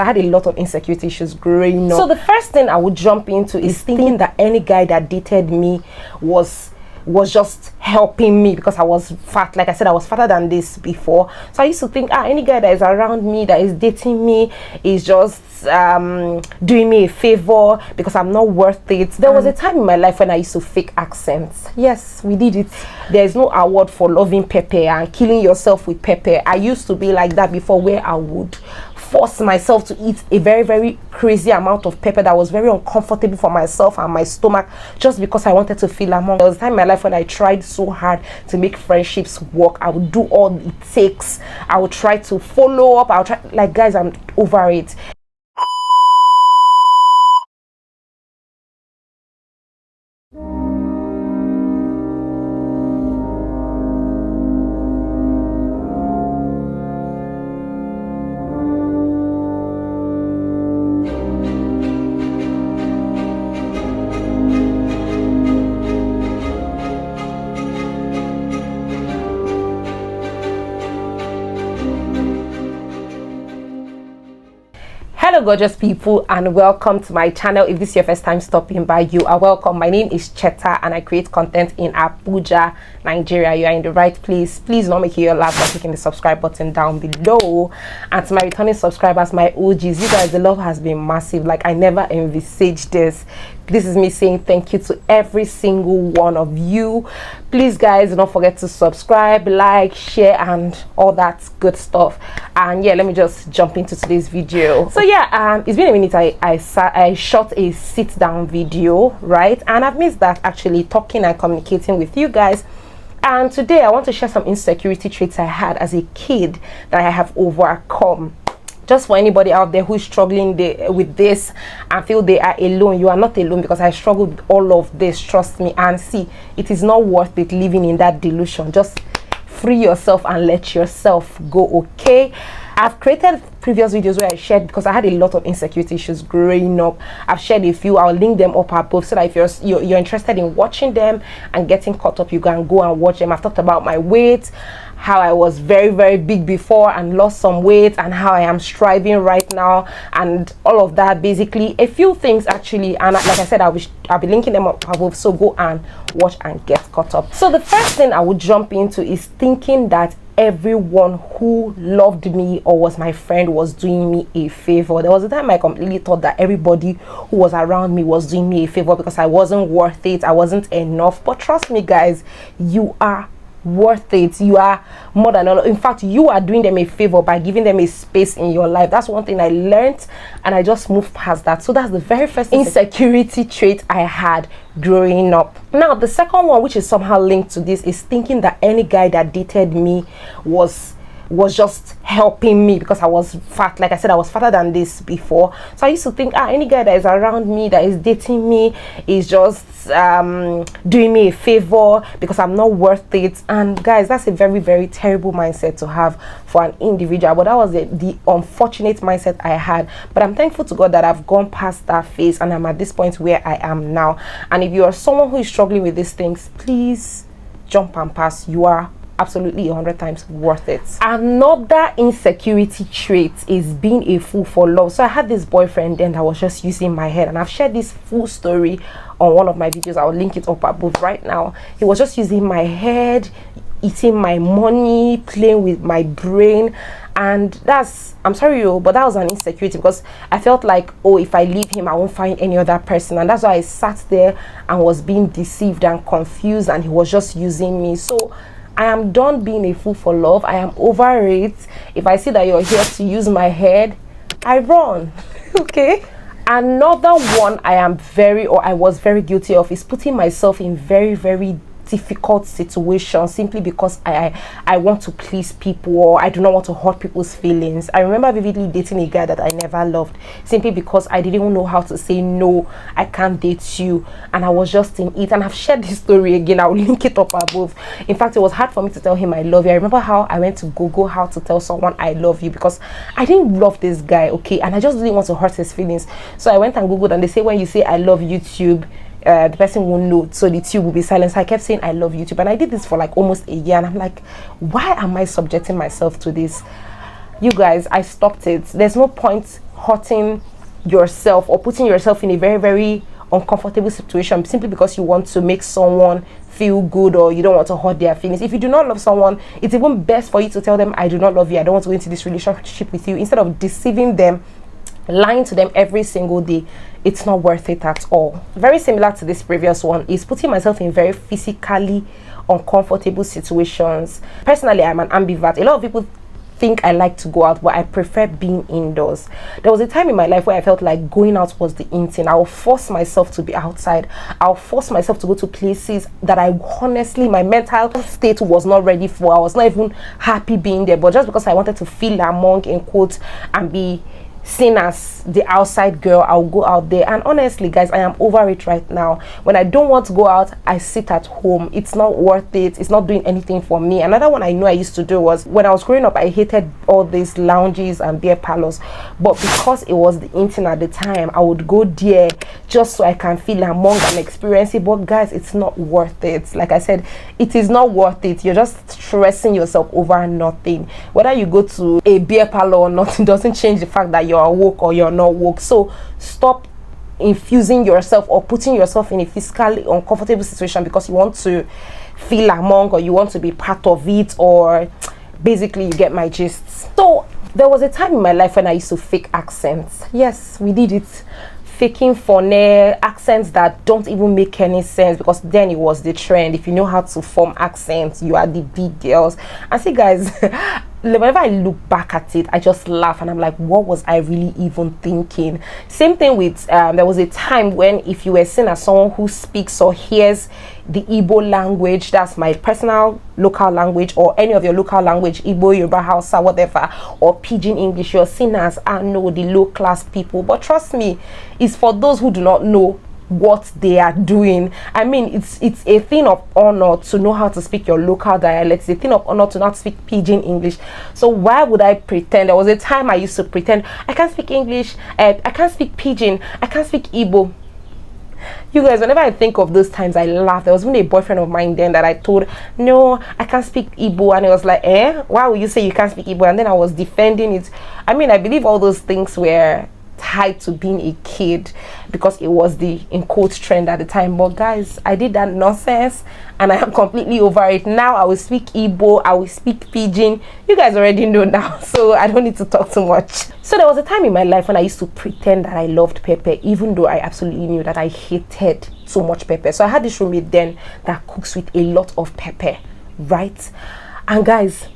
I had a lot of insecurity issues growing up. So the first thing I would jump into is thinking that any guy that dated me was just helping me because I was fat. Like I said, I was fatter than this before. So I used to think, any guy that is around me, that is dating me, is just doing me a favor because I'm not worth it. There was a time in my life when I used to fake accents. Yes, we did it. There is no award for loving pepper and killing yourself with pepper. I used to be like that before, where I would force myself to eat a very, very crazy amount of pepper that was very uncomfortable for myself and my stomach, just because I wanted to feel among. There was a time in my life when I tried so hard to make friendships work. I would do all it takes. I would try to follow up. I would try, like, guys, I'm over it. Hello gorgeous people, and welcome to my channel. If this is your first time stopping by, you are welcome. My name is Cheta and I create content in Abuja, Nigeria. You are in the right place. Please don't make it your last by clicking the subscribe button down below. And to my returning subscribers, my OGs, you guys, the love has been massive. Like, I never envisaged this. This is me saying thank you to every single one of you. Please guys, don't forget to subscribe, like, share, and all that good stuff. And yeah, let me just jump into today's video. So yeah, it's been a minute. I shot a sit down video, right? And I've missed that, actually talking and communicating with you guys. And today I want to share some insecurity traits I had as a kid that I have overcome. Just for anybody out there who is struggling with this and feel they are alone, you are not alone, because I struggled with all of this, trust me. And see, it is not worth it living in that delusion. Just free yourself and let yourself go, okay? I've created previous videos where I shared, because I had a lot of insecurity issues growing up. I've shared a few. I'll link them up above so that if you're interested in watching them and getting caught up, you can go and watch them. I've talked about my weight, how I was very, very big before and lost some weight, and how I am striving right now, and all of that. Basically a few things actually, and like I said, I'll be linking them up above, so go and watch and get caught up. So the first thing I would jump into is thinking that everyone who loved me or was my friend was doing me a favor. There was a time I completely thought that everybody who was around me was doing me a favor because I wasn't worth it, I wasn't enough. But trust me guys, you are worth it. You are more than enough. In fact, you are doing them a favor by giving them a space in your life. That's one thing I learned, and I just moved past that. So that's the very first insecurity trait I had growing up. Now the second one, which is somehow linked to this, is thinking that any guy that dated me was just helping me because I was fat. Like I said, I was fatter than this before. So I used to think, any guy that is around me, that is dating me, is just doing me a favor because I'm not worth it. And guys, that's a very, very terrible mindset to have for an individual. But that was the unfortunate mindset I had. But I'm thankful to God that I've gone past that phase and I'm at this point where I am now. And if you are someone who is struggling with these things, please jump and pass. You are absolutely 100 times worth it. Another insecurity trait is being a fool for love. So I had this boyfriend then that was just using my head, and I've shared this full story on one of my videos. I'll link it up above right now. He was just using my head, eating my money, playing with my brain. And that's, I'm sorry, but that was an insecurity, because I felt like, oh, if I leave him, I won't find any other person. And that's why I sat there and was being deceived and confused, and he was just using me. So I am done being a fool for love. I am over it. If I see that you're here to use my head, I run. Okay. Another one I was very guilty of is putting myself in very, very difficult situations simply because I want to please people, or I do not want to hurt people's feelings. I remember vividly dating a guy that I never loved simply because I didn't even know how to say no, I can't date you, and I was just in it. And I've shared this story again. I'll link it up above. In fact, it was hard for me to tell him I love you. I remember how I went to Google how to tell someone I love you because I didn't love this guy, okay, and I just didn't want to hurt his feelings. So I went and Googled, and they say when you say I love YouTube, the person won't know, so the tube will be silent. So I kept saying I love YouTube, and I did this for like almost a year, and I'm like, why am I subjecting myself to this? You guys, I stopped it. There's no point hurting yourself or putting yourself in a very, very uncomfortable situation simply because you want to make someone feel good or you don't want to hurt their feelings. If you do not love someone, it's even best for you to tell them, I do not love you, I don't want to go into this relationship with you, instead of deceiving them, lying to them every single day. It's not worth it at all. Very similar to this previous one is putting myself in very physically uncomfortable situations. Personally, I'm an ambivert. A lot of people think I like to go out, but I prefer being indoors. There was a time in my life where I felt like going out was the in thing. I'll force myself to be outside. I'll force myself to go to places that I honestly, my mental state was not ready for. I was not even happy being there, but just because I wanted to feel among, in quotes, and be seen as the outside girl, I'll go out there. And honestly, guys, I am over it right now. When I don't want to go out, I sit at home. It's not worth it. It's not doing anything for me. Another one I know I used to do was, when I was growing up, I hated all these lounges and beer parlors, but because it was the internet at the time, I would go there just so I can feel among and experience it. But guys, it's not worth it. Like I said, it is not worth it. You're just stressing yourself over nothing. Whether you go to a beer parlor or not, it doesn't change the fact that you're woke or you're not woke. So stop infusing yourself or putting yourself in a physically uncomfortable situation because you want to feel among or you want to be part of it, or basically, you get my gist. So there was a time in my life when I used to fake accents. Yes, we did it. Faking funny accents that don't even make any sense, because then it was the trend. If you know how to form accents, you are the big girls. And see, guys, whenever I look back at it, I just laugh and I'm like, what was I really even thinking? Same thing with there was a time when if you were seen as someone who speaks or hears the Igbo language, that's my personal local language, or any of your local language, Igbo, Yoruba, Hausa, whatever, or Pidgin English, you're seen as, I know, the low class people. But trust me, it's for those who do not know what they are doing. I mean, it's a thing of honor to know how to speak your local dialect. It's a thing of honor to not speak Pidgin English. So why would I pretend? There was a time I used to pretend I can't speak English, I can't speak Pidgin, I can't speak Igbo. You guys, whenever I think of those times, I laugh. There was even a boyfriend of mine then that I told, no, I can't speak Igbo, and it was like, why would you say you can't speak Igbo? And then I was defending it. I mean, I believe all those things were tied to being a kid because it was the in quotes trend at the time. But guys, I did that nonsense and I am completely over it now. I will speak Igbo, I will speak Pidgin. You guys already know now, so I don't need to talk too much. So there was a time in my life when I used to pretend that I loved pepper, even though I absolutely knew that I hated so much pepper. So I had this roommate then that cooks with a lot of pepper, right? And guys,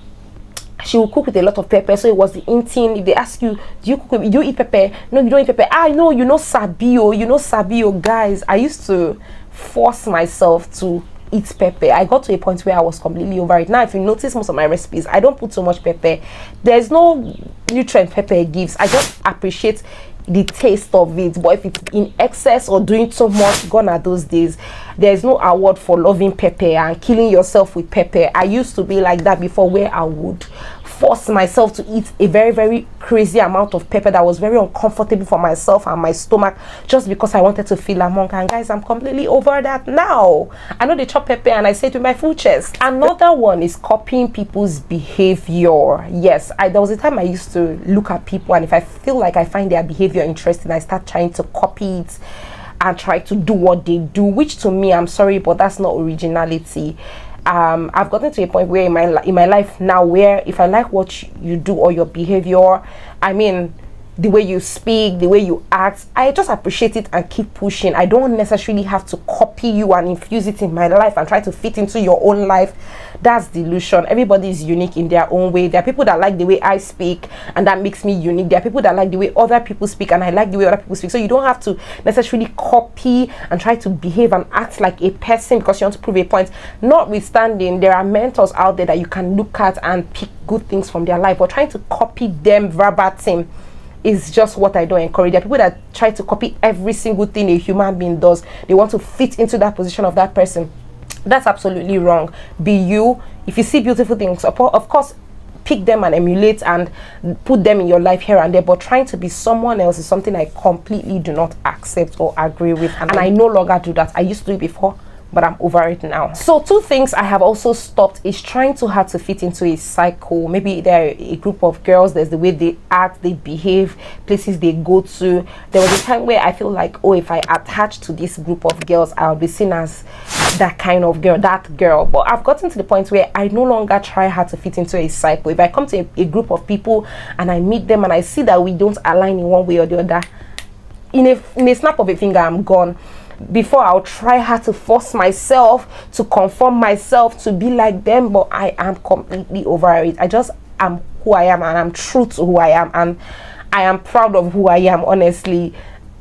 she will cook with a lot of pepper, so it was the in thing. If they ask you, do you eat pepper? No, you don't eat pepper. I know, you know Sabio, guys. I used to force myself to eat pepper. I got to a point where I was completely over it. Now, if you notice most of my recipes, I don't put so much pepper. There's no nutrient pepper gives. I just appreciate the taste of it. But if it's in excess or doing so much, gone are those days. There's no award for loving pepper and killing yourself with pepper. I used to be like that before, where I would force myself to eat a very, very crazy amount of pepper that was very uncomfortable for myself and my stomach, just because I wanted to feel among. And guys, I'm completely over that now. I know they chop pepper and I say it with my full chest. Another one is copying people's behavior. Yes, there was a time I used to look at people, and if I feel like I find their behavior interesting, I start trying to copy it and try to do what they do, which to me, I'm sorry, but that's not originality. I've gotten to a point where in my life now, where if I like what you do or your behavior, I mean, the way you speak, the way you act, I just appreciate it and keep pushing. I don't necessarily have to copy you and infuse it in my life and try to fit into your own life. That's delusion. Everybody is unique in their own way. There are people that like the way I speak and that makes me unique. There are people that like the way other people speak and I like the way other people speak. So you don't have to necessarily copy and try to behave and act like a person because you want to prove a point. Notwithstanding, there are mentors out there that you can look at and pick good things from their life, but trying to copy them verbatim is just what I don't encourage. There are people that try to copy every single thing a human being does. They want to fit into that position of that person. That's absolutely wrong. Be you. If you see beautiful things, of course, pick them and emulate and put them in your life here and there. But trying to be someone else is something I completely do not accept or agree with. And I no longer do that. I used to do it before, but I'm over it now. So 2 things I have also stopped is trying too hard to fit into a cycle. Maybe they're a group of girls, there's the way they act, they behave, places they go to. There was a time where I feel like, oh, if I attach to this group of girls, I'll be seen as that kind of girl, that girl. But I've gotten to the point where I no longer try hard to fit into a cycle. If I come to a group of people and I meet them and I see that we don't align in one way or the other, in a snap of a finger, I'm gone. Before, I'll try hard to force myself to conform myself to be like them, but I am completely over it. I just am who I am, and I'm true to who I am, and I am proud of who I am, honestly.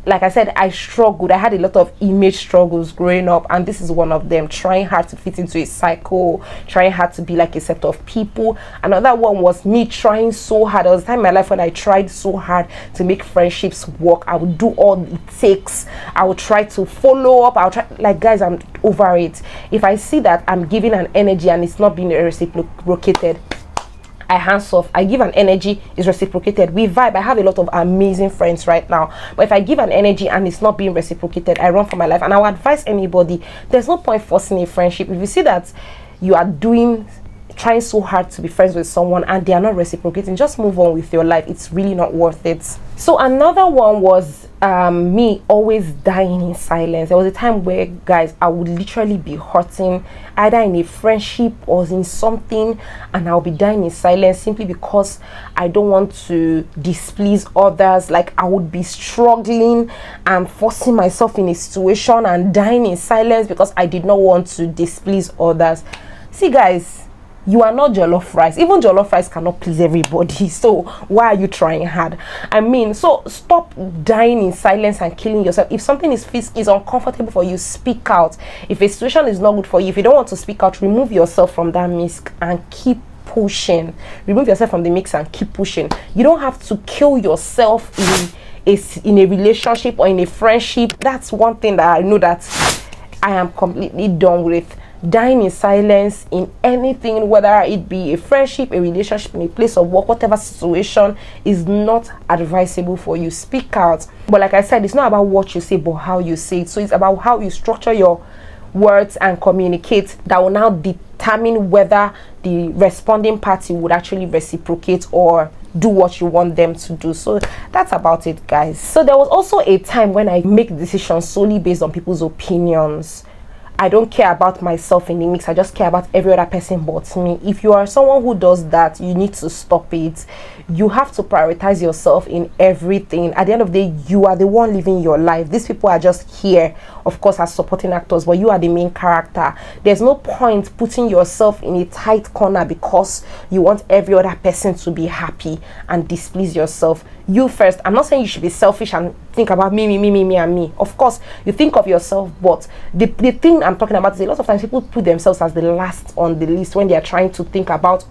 Like I said, I struggled. I had a lot of image struggles growing up, and this is one of them. Trying hard to fit into a cycle, trying hard to be like a set of people. Another one was me trying so hard. There was a time in my life when I tried so hard to make friendships work. I would do all it takes. I would try to follow up. I'll try, like, guys, I'm over it. If I see that I'm giving an energy and it's not being reciprocated, I hands off. I give an energy, is reciprocated, we vibe. I have a lot of amazing friends right now, but if I give an energy and it's not being reciprocated, I run for my life. And I would advise anybody, there's no point forcing a friendship. If you see that you are trying so hard to be friends with someone and they are not reciprocating, just move on with your life. It's really not worth it. So another one was me always dying in silence. There was a time where, guys, I would literally be hurting either in a friendship or in something, and I'll be dying in silence simply because I don't want to displease others. Like, I would be struggling and forcing myself in a situation and dying in silence because I did not want to displease others. See, guys, you are not jollof rice. Even jollof rice cannot please everybody. So why are you trying hard? I mean, so stop dying in silence and killing yourself. If something is uncomfortable for you, speak out. If a situation is not good for you, if you don't want to speak out, remove yourself from that mix and keep pushing. Remove yourself from the mix and keep pushing. You don't have to kill yourself in a relationship or in a friendship. That's one thing that I know that I am completely done with. Dying in silence in anything, whether it be a friendship, a relationship, in a place of work, whatever situation, is not advisable for you. Speak out. But like I said, it's not about what you say but how you say it. So it's about how you structure your words and communicate that will now determine whether the responding party would actually reciprocate or do what you want them to do. So that's about it, guys. So there was also a time when I make decisions solely based on people's opinions. I don't care about myself in the mix. I just care about every other person but me. If you are someone who does that, you need to stop it. You have to prioritize yourself in everything. At the end of the day, you are the one living your life. These people are just here, of course, as supporting actors, but you are the main character. There's no point putting yourself in a tight corner because you want every other person to be happy and displease yourself. You first. I'm not saying you should be selfish and think about me, and me. Of course, you think of yourself, but the thing I'm talking about is a lot of times people put themselves as the last on the list when they are trying to think about,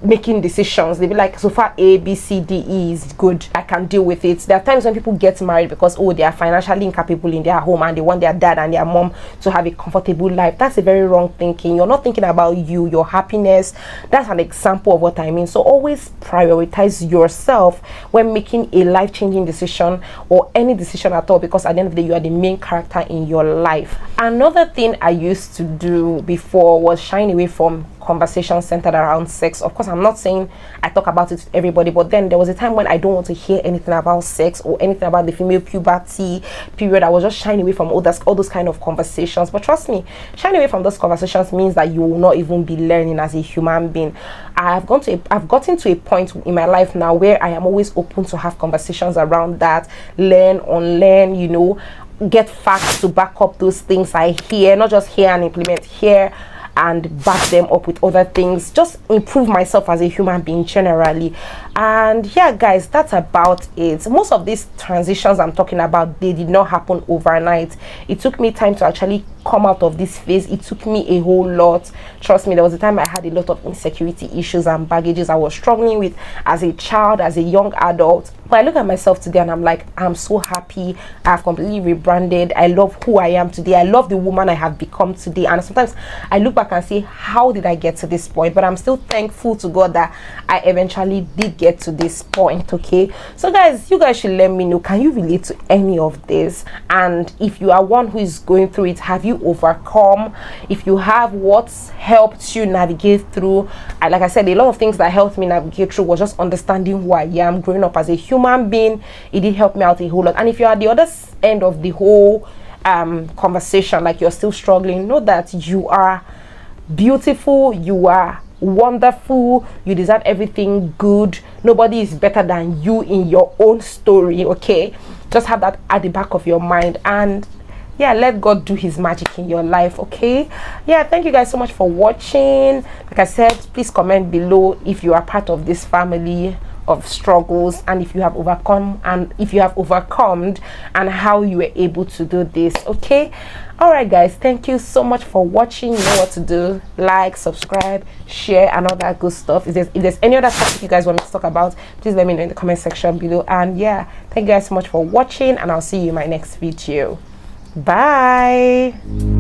making decisions. They be like, so far A, B, C, D, E is good, I can deal with it. There are times when people get married because they are financially incapable in their home and they want their dad and their mom to have a comfortable life. That's a very wrong thinking. You're not thinking about you, your happiness. That's an example of what I mean. So always prioritize yourself when making a life-changing decision or any decision at all, because at the end of the day, you are the main character in your life. Another thing I used to do before was shying away from conversations centered around sex. Of course, I'm not saying I talk about it to everybody, but then there was a time when I don't want to hear anything about sex or anything about the female puberty period. I was just shying away from all those kind of conversations. But trust me, shying away from those conversations means that you will not even be learning as a human being. I've gotten to a point in my life now where I am always open to have conversations around that, learn, unlearn, get facts to back up those things I hear, not just hear and implement, hear and back them up with other things. Just improve myself as a human being generally. And yeah, guys, that's about it. Most of these transitions I'm talking about, they did not happen overnight. It took me time to actually come out of this phase. It took me a whole lot. Trust me, there was a time I had a lot of insecurity issues and baggages I was struggling with as a child, as a young adult. But I look at myself today and I'm like, I'm so happy. I've completely rebranded. I love who I am today. I love the woman I have become today. And sometimes I look back and say, how did I get to this point? But I'm still thankful to God that I eventually did get to this point. Okay, so guys, you guys should let me know, can you relate to any of this? And if you are one who is going through it, have you overcome? If you have, what's helped you navigate through? Like I said, a lot of things that helped me navigate through was just understanding who I am, growing up as a human being. It did help me out a whole lot. And if you're at the other end of the whole conversation, like you're still struggling, know that you are beautiful, you are wonderful, you deserve everything good. Nobody is better than you in your own story. Okay, just have that at the back of your mind, and yeah, let God do his magic in your life. Okay, yeah, thank you guys so much for watching. Like I said, please comment below if you are part of this family of struggles, and if you have overcome, and if you have overcome, and how you were able to do this. Okay, all right guys, thank you so much for watching. You know what to do: like, subscribe, share, and all that good stuff. If there's any other topic you guys want me to talk about, please let me know in the comment section below. And yeah, thank you guys so much for watching, and I'll see you in my next video. Bye.